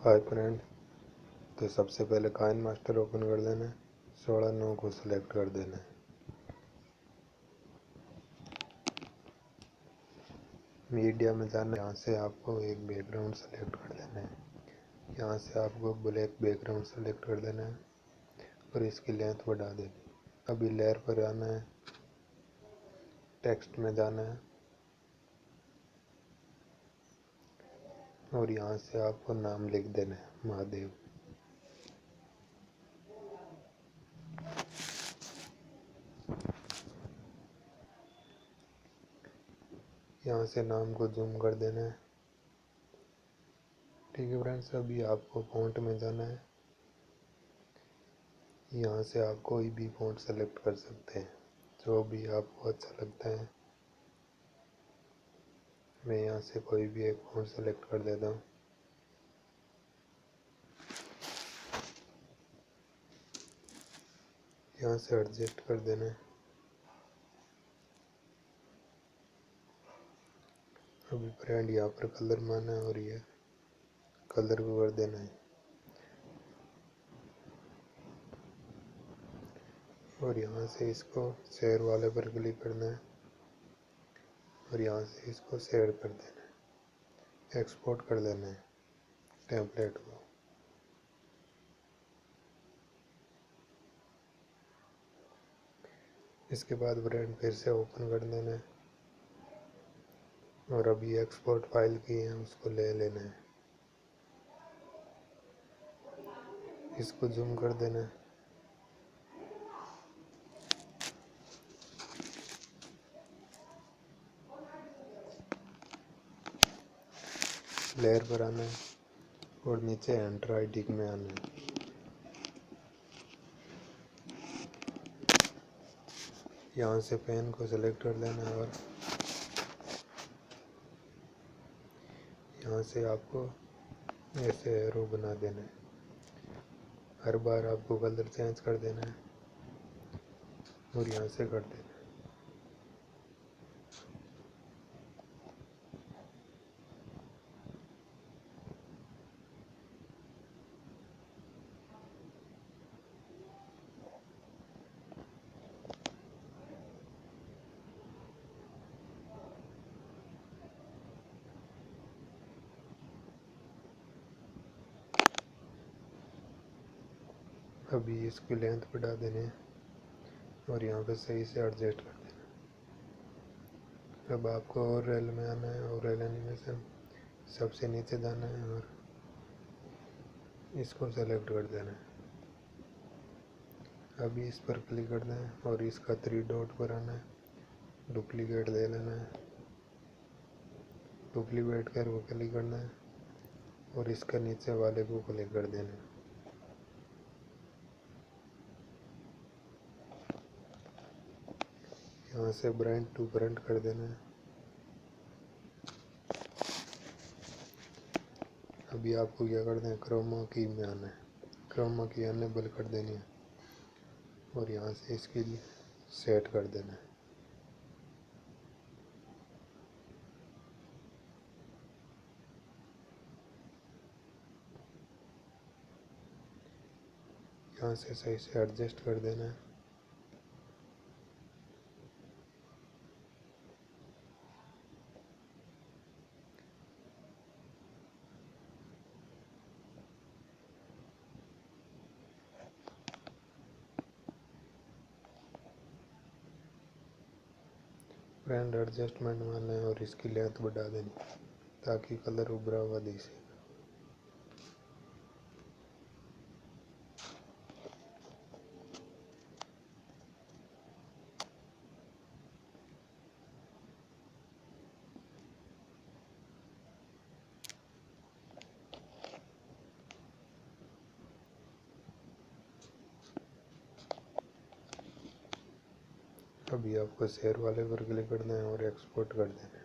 Hi friend. तो सबसे पहले काइनमास्टर ओपन कर देना है, 16:9 को सिलेक्ट कर देना है। मीडिया में जाना है, यहाँ से आपको एक बैकग्राउंड सेलेक्ट कर देना है। यहाँ से आपको ब्लैक बैकग्राउंड सेलेक्ट कर देना है और इसकी लेंथ बढ़ा देनी। अभी लेयर पर आना है, टेक्स्ट में जाना है और यहाँ से आपको नाम लिख देना है महादेव। यहाँ से नाम को जूम कर देना है। ठीक है फ्रेंड्स, अभी आपको फ़ॉन्ट में जाना है। यहाँ से आप कोई भी फ़ॉन्ट सेलेक्ट कर सकते हैं, जो भी आपको अच्छा लगता है। मैं यहाँ से कोई भी एक फ़ॉन्ट सेलेक्ट कर देता हूँ। यहाँ से एडजस्ट कर देना है। अभी फ्रेंड यहाँ पर कलर माना है और ये कलर को कर देना है और यहाँ से इसको शेयर वाले पर क्लिक करना है और यहाँ से इसको शेयर कर देना है, एक्सपोर्ट कर देना है टेम्पलेट को। इसके बाद फ्रेंड फिर से ओपन कर देना है और अभी एक्सपोर्ट फाइल की है उसको ले लेना है, इसको जूम कर देना है। लेयर पर आना है और नीचे एंटर आईडी में आना है। यहाँ से पेन को सेलेक्ट कर लेना है और यहाँ से आपको ऐसे एरो बना देना है। हर बार आपको कलर चेंज कर देना है और यहाँ से कर देना है। अभी इसकी लेंथ बढ़ा देने और यहाँ पे सही से एडजस्ट कर देना। अब आपको ओवरऑल में आना है, ओवरऑल एनिमेशन सबसे नीचे जाना है और इसको सेलेक्ट कर देना है। अभी इस पर क्लिक करना है और इसका 3 डॉट पर आना है, डुप्लीकेट ले लेना है, डुप्लीकेट कर वो क्लिक करना है और इसका नीचे वाले को क्लिक कर देना है। यहाँ से ब्रांड टू ब्रांड कर देना है। अभी आपको क्या करना है, क्रोमा की में आना है, क्रोमा की अनेबल कर देनी है और यहाँ से इसकी सेट कर देना है। यहाँ से सही से एडजस्ट कर देना है। फ्रेंड एडजस्टमेंट मारना है और इसकी लेंथ बढ़ा देनी ताकि कलर उभरा हुआ दिखे। अभी आपको शेयर वाले पर क्लिक करना है और एक्सपोर्ट कर देना है।